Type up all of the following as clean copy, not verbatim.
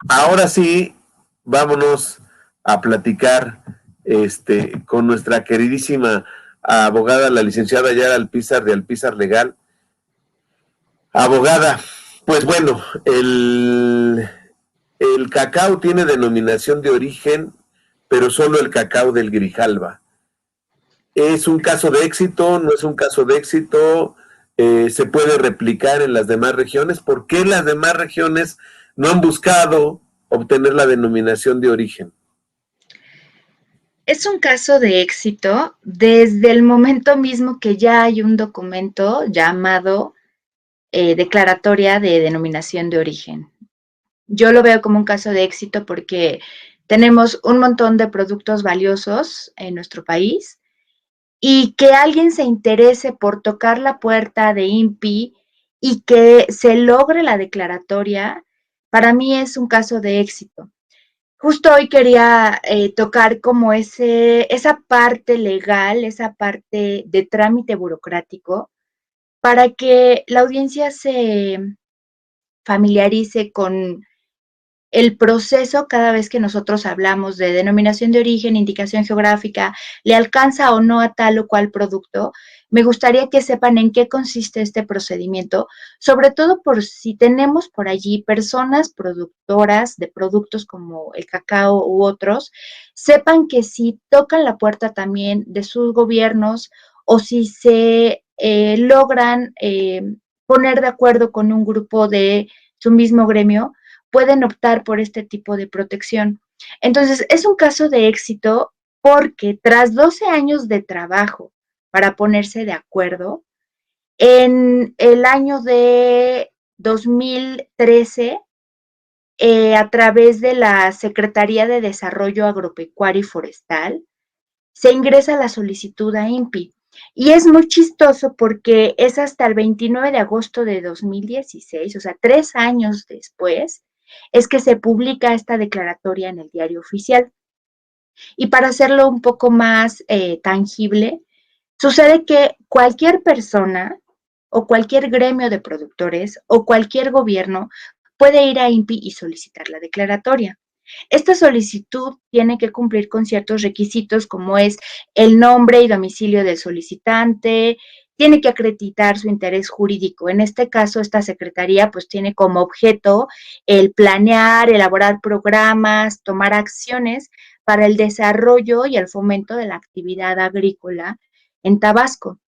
Ahora sí, vámonos a platicar con nuestra queridísima abogada, la licenciada Yara Alpizar de Alpizar Legal. Abogada, pues bueno, el cacao tiene denominación de origen, pero solo el cacao del Grijalba. ¿Es un caso de éxito? ¿No es un caso de éxito? ¿Se puede replicar en las demás regiones? ¿Por qué las demás regiones no han buscado obtener la denominación de origen? Es un caso de éxito desde el momento mismo que ya hay un documento llamado Declaratoria de Denominación de Origen. Yo lo veo como un caso de éxito porque tenemos un montón de productos valiosos en nuestro país y que alguien se interese por tocar la puerta de INPI y que se logre la declaratoria, para mí es un caso de éxito. Justo hoy quería tocar como esa parte legal, esa parte de trámite burocrático, para que la audiencia se familiarice con el proceso cada vez que nosotros hablamos de denominación de origen, indicación geográfica, le alcanza o no a tal o cual producto. Me gustaría que sepan en qué consiste este procedimiento, sobre todo por si tenemos por allí personas productoras de productos como el cacao u otros, sepan que si tocan la puerta también de sus gobiernos o si se logran poner de acuerdo con un grupo de su mismo gremio, pueden optar por este tipo de protección. Entonces, es un caso de éxito porque tras 12 años de trabajo para ponerse de acuerdo, en el año de 2013, a través de la Secretaría de Desarrollo Agropecuario y Forestal, se ingresa la solicitud a INPI. Y es muy chistoso porque es hasta el 29 de agosto de 2016, o sea, 3 años después, es que se publica esta declaratoria en el diario oficial. Y para hacerlo un poco más tangible, sucede que cualquier persona o cualquier gremio de productores o cualquier gobierno puede ir a INPI y solicitar la declaratoria. Esta solicitud tiene que cumplir con ciertos requisitos como es el nombre y domicilio del solicitante, tiene que acreditar su interés jurídico. En este caso, esta secretaría pues tiene como objeto el planear, elaborar programas, tomar acciones para el desarrollo y el fomento de la actividad agrícola en Tabasco.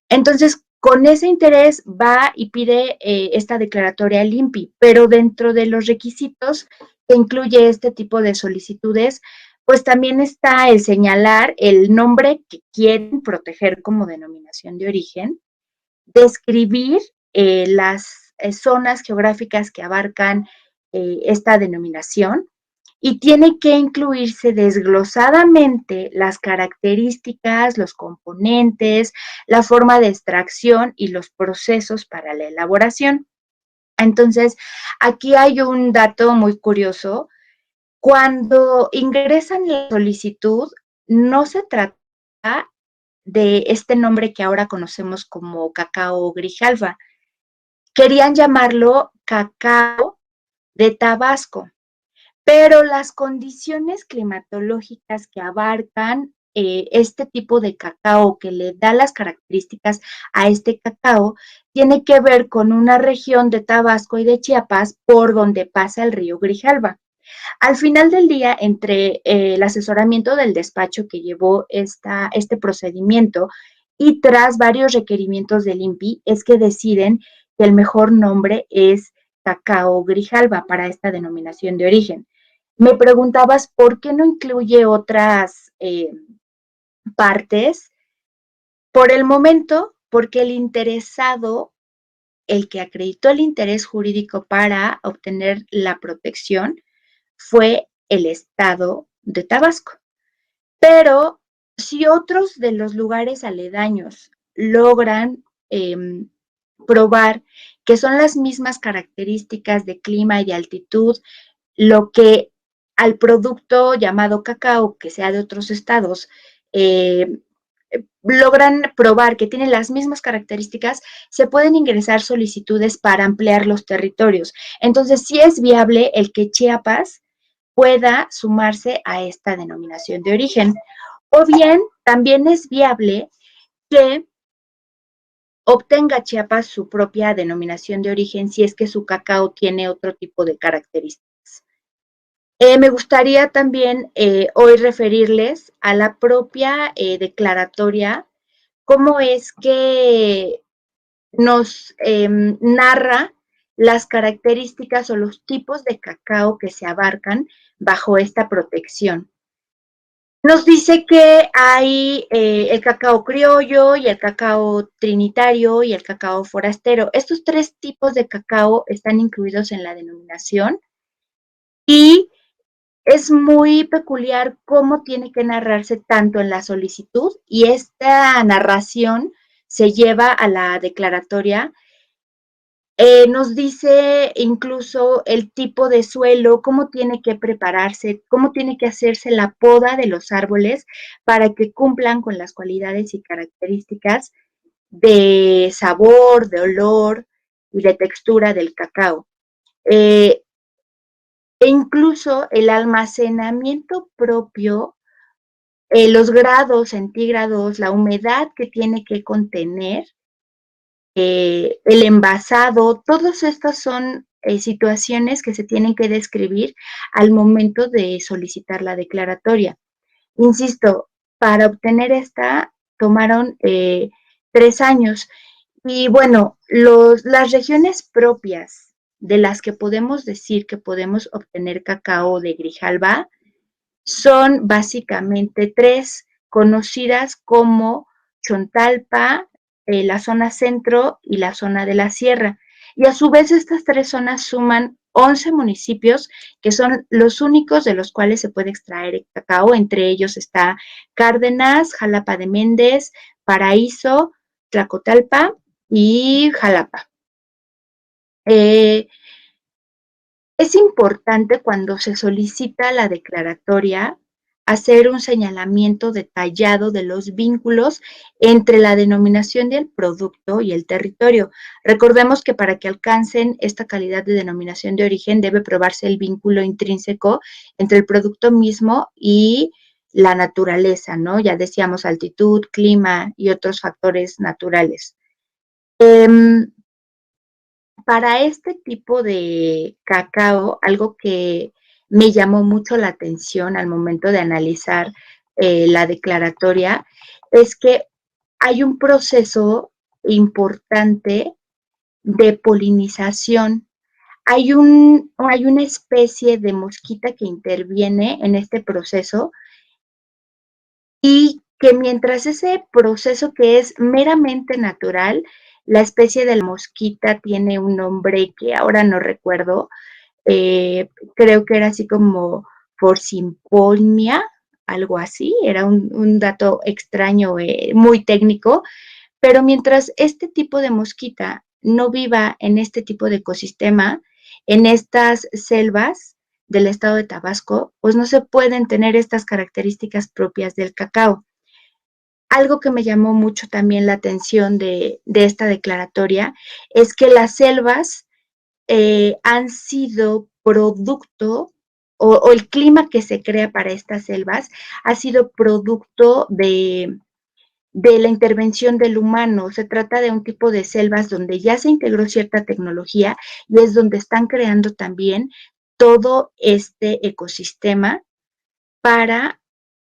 Entonces, con ese interés va y pide esta declaratoria al INPI, pero dentro de los requisitos que incluye este tipo de solicitudes, pues también está el señalar el nombre que quieren proteger como denominación de origen, describir las zonas geográficas que abarcan esta denominación, y tiene que incluirse desglosadamente las características, los componentes, la forma de extracción y los procesos para la elaboración. Entonces, aquí hay un dato muy curioso. Cuando ingresan la solicitud, no se trata de este nombre que ahora conocemos como cacao grijalva. Querían llamarlo cacao de Tabasco, pero las condiciones climatológicas que abarcan este tipo de cacao, que le da las características a este cacao, tiene que ver con una región de Tabasco y de Chiapas por donde pasa el río Grijalva. Al final del día, entre el asesoramiento del despacho que llevó este procedimiento y tras varios requerimientos del INPI, es que deciden que el mejor nombre es cacao Grijalva para esta denominación de origen. Me preguntabas por qué no incluye otras partes. Por el momento, porque el interesado, el que acreditó el interés jurídico para obtener la protección, fue el estado de Tabasco. Pero si otros de los lugares aledaños logran probar que son las mismas características de clima y de altitud, lo que al producto llamado cacao, que sea de otros estados, logran probar que tienen las mismas características, se pueden ingresar solicitudes para ampliar los territorios. Entonces, sí es viable el que Chiapas pueda sumarse a esta denominación de origen. O bien, también es viable que obtenga Chiapas su propia denominación de origen si es que su cacao tiene otro tipo de características. Me gustaría también hoy referirles a la propia declaratoria, cómo es que nos narra las características o los tipos de cacao que se abarcan bajo esta protección. Nos dice que hay el cacao criollo y el cacao trinitario y el cacao forastero. Estos 3 tipos de cacao están incluidos en la denominación y es muy peculiar cómo tiene que narrarse tanto en la solicitud y esta narración se lleva a la declaratoria. Nos dice incluso el tipo de suelo, cómo tiene que prepararse, cómo tiene que hacerse la poda de los árboles para que cumplan con las cualidades y características de sabor, de olor y de textura del cacao. E incluso el almacenamiento propio, los grados centígrados, la humedad que tiene que contener, el envasado, todas estas son situaciones que se tienen que describir al momento de solicitar la declaratoria. Insisto, para obtener esta tomaron 3 años. Y bueno, las regiones propias de las que podemos decir que podemos obtener cacao de Grijalba son básicamente 3, conocidas como Chontalpa, la zona centro y la zona de la sierra. Y a su vez estas 3 zonas suman 11 municipios que son los únicos de los cuales se puede extraer el cacao. Entre ellos está Cárdenas, Jalapa de Méndez, Paraíso, Tlacotalpa y Jalapa. Es importante cuando se solicita la declaratoria hacer un señalamiento detallado de los vínculos entre la denominación del producto y el territorio. Recordemos que para que alcancen esta calidad de denominación de origen debe probarse el vínculo intrínseco entre el producto mismo y la naturaleza, ¿no? Ya decíamos altitud, clima y otros factores naturales. Para este tipo de cacao, algo que me llamó mucho la atención al momento de analizar la declaratoria es que hay un proceso importante de polinización. Hay una especie de mosquita que interviene en este proceso y que mientras ese proceso que es meramente natural, la especie de la mosquita tiene un nombre que ahora no recuerdo, creo que era así como Forcimpolmia, algo así, era un dato extraño, muy técnico, pero mientras este tipo de mosquita no viva en este tipo de ecosistema, en estas selvas del estado de Tabasco, pues no se pueden tener estas características propias del cacao. Algo que me llamó mucho también la atención de esta declaratoria es que las selvas han sido producto o el clima que se crea para estas selvas ha sido producto de la intervención del humano. Se trata de un tipo de selvas donde ya se integró cierta tecnología y es donde están creando también todo este ecosistema para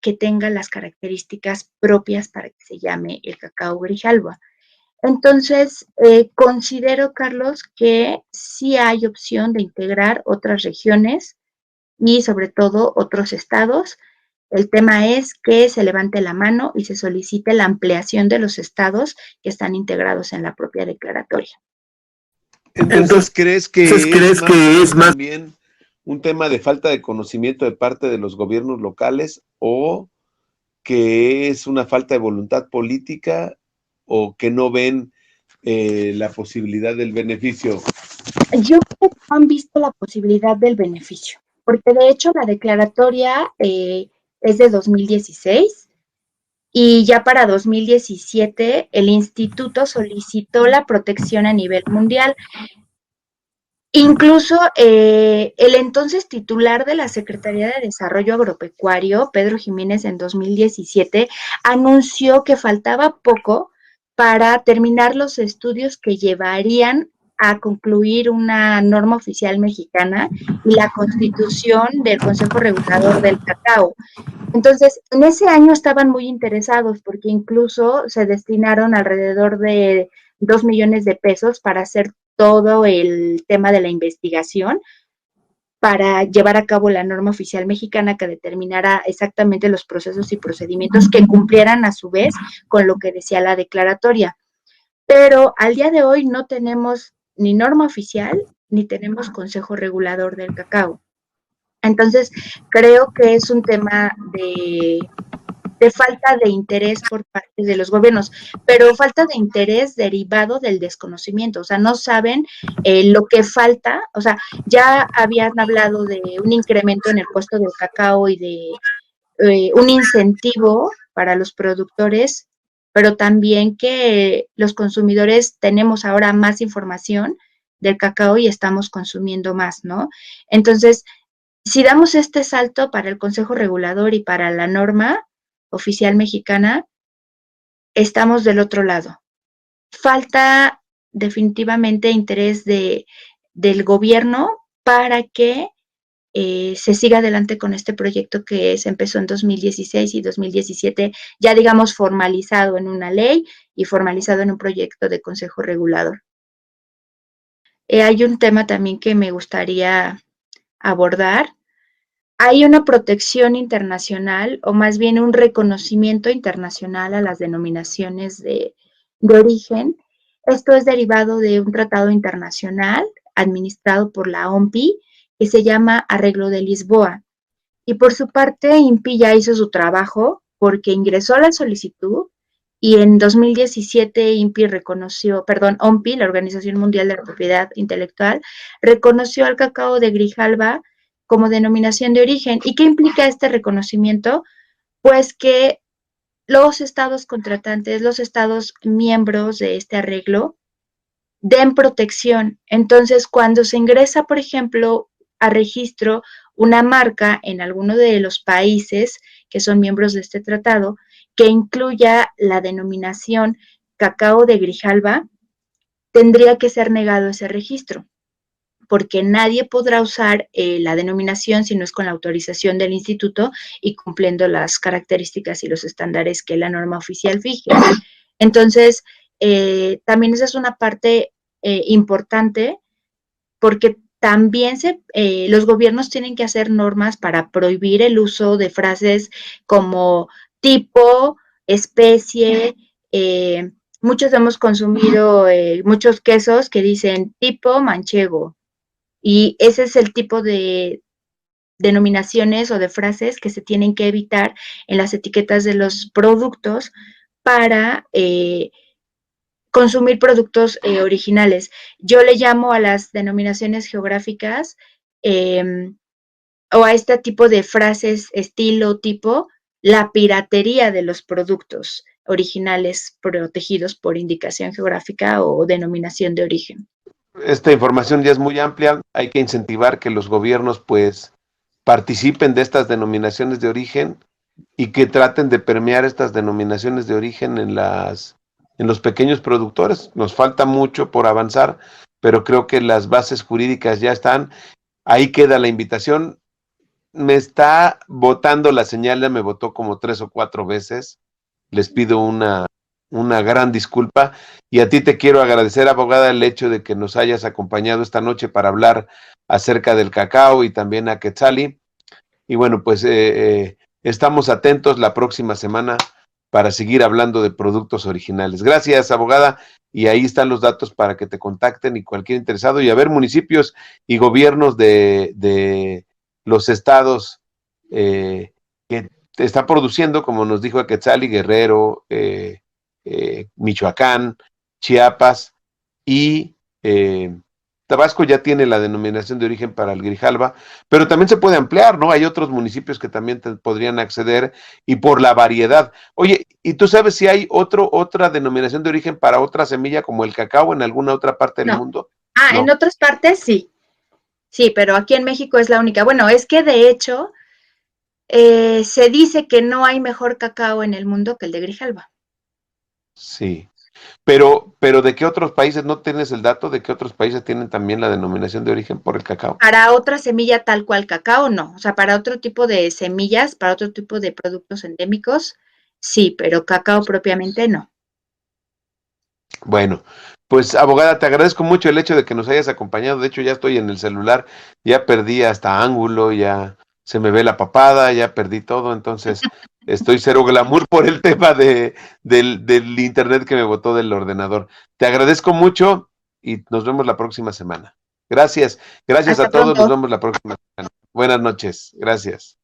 que tenga las características propias para que se llame el cacao Grijalba. Entonces, considero, Carlos, que sí hay opción de integrar otras regiones y sobre todo otros estados. El tema es que se levante la mano y se solicite la ampliación de los estados que están integrados en la propia declaratoria. Entonces, ¿crees ¿crees que es más también un tema de falta de conocimiento de parte de los gobiernos locales o que es una falta de voluntad política o que no ven la posibilidad del beneficio? Yo creo que no han visto la posibilidad del beneficio, porque de hecho la declaratoria es de 2016 y ya para 2017 el instituto solicitó la protección a nivel mundial. Incluso el entonces titular de la Secretaría de Desarrollo Agropecuario, Pedro Jiménez, en 2017, anunció que faltaba poco para terminar los estudios que llevarían a concluir una norma oficial mexicana y la constitución del Consejo Regulador del Cacao. Entonces, en ese año estaban muy interesados porque incluso se destinaron alrededor de 2 millones de pesos para hacer todo el tema de la investigación, para llevar a cabo la norma oficial mexicana que determinara exactamente los procesos y procedimientos que cumplieran a su vez con lo que decía la declaratoria. Pero al día de hoy no tenemos ni norma oficial ni tenemos Consejo Regulador del Cacao. Entonces, creo que es un tema de falta de interés por parte de los gobiernos, pero falta de interés derivado del desconocimiento, o sea, no saben lo que falta, o sea, ya habían hablado de un incremento en el costo del cacao y de un incentivo para los productores, pero también que los consumidores tenemos ahora más información del cacao y estamos consumiendo más, ¿no? Entonces, si damos este salto para el Consejo Regulador y para la norma oficial mexicana, estamos del otro lado. Falta definitivamente interés del gobierno para que se siga adelante con este proyecto que se empezó en 2016 y 2017, ya digamos formalizado en una ley y formalizado en un proyecto de Consejo Regulador. Hay un tema también que me gustaría abordar. Hay una protección internacional, o más bien un reconocimiento internacional a las denominaciones de origen. Esto es derivado de un tratado internacional administrado por la OMPI que se llama Arreglo de Lisboa. Y por su parte, INPI ya hizo su trabajo porque ingresó la solicitud y en 2017 OMPI, la Organización Mundial de la Propiedad Intelectual, reconoció al cacao de Grijalba como denominación de origen. ¿Y qué implica este reconocimiento? Pues que los estados contratantes, los estados miembros de este arreglo, den protección. Entonces, cuando se ingresa, por ejemplo, a registro una marca en alguno de los países que son miembros de este tratado, que incluya la denominación cacao de Grijalba, tendría que ser negado ese registro, porque nadie podrá usar la denominación si no es con la autorización del instituto y cumpliendo las características y los estándares que la norma oficial fije. Entonces, también esa es una parte importante, porque también los gobiernos tienen que hacer normas para prohibir el uso de frases como tipo, especie. Muchos hemos consumido muchos quesos que dicen tipo manchego, y ese es el tipo de denominaciones o de frases que se tienen que evitar en las etiquetas de los productos para consumir productos originales. Yo le llamo a las denominaciones geográficas o a este tipo de frases estilo tipo la piratería de los productos originales protegidos por indicación geográfica o denominación de origen. Esta información ya es muy amplia, hay que incentivar que los gobiernos pues participen de estas denominaciones de origen y que traten de permear estas denominaciones de origen en los pequeños productores. Nos falta mucho por avanzar, pero creo que las bases jurídicas ya están. Ahí queda la invitación. Me está botando la señal, ya me votó como 3 o 4 veces. Les pido una gran disculpa. Y a ti te quiero agradecer, abogada, el hecho de que nos hayas acompañado esta noche para hablar acerca del cacao y también a Quetzali. Y bueno, pues estamos atentos la próxima semana para seguir hablando de productos originales. Gracias, abogada. Y ahí están los datos para que te contacten y cualquier interesado. Y a ver, municipios y gobiernos de los estados que está produciendo, como nos dijo Quetzali, Guerrero, Michoacán, Chiapas y Tabasco ya tiene la denominación de origen para el Grijalva, pero también se puede ampliar, ¿no? Hay otros municipios que también podrían acceder y por la variedad. Oye, ¿y tú sabes si hay otra denominación de origen para otra semilla como el cacao en alguna otra parte del No. mundo? Ah, No. en otras partes sí. Sí, pero aquí en México es la única. Bueno, es que de hecho se dice que no hay mejor cacao en el mundo que el de Grijalva. Sí. Pero ¿de qué otros países no tienes el dato? ¿De qué otros países tienen también la denominación de origen por el cacao? Para otra semilla tal cual cacao, no. O sea, para otro tipo de semillas, para otro tipo de productos endémicos, sí, pero cacao propiamente no. Bueno, pues abogada, te agradezco mucho el hecho de que nos hayas acompañado. De hecho, ya estoy en el celular, ya perdí hasta ángulo, ya se me ve la papada, ya perdí todo, entonces estoy cero glamour por el tema del internet que me botó del ordenador. Te agradezco mucho y nos vemos la próxima semana. Gracias, gracias Hasta a todos, nos pronto. vemos la próxima semana. Buenas noches, gracias.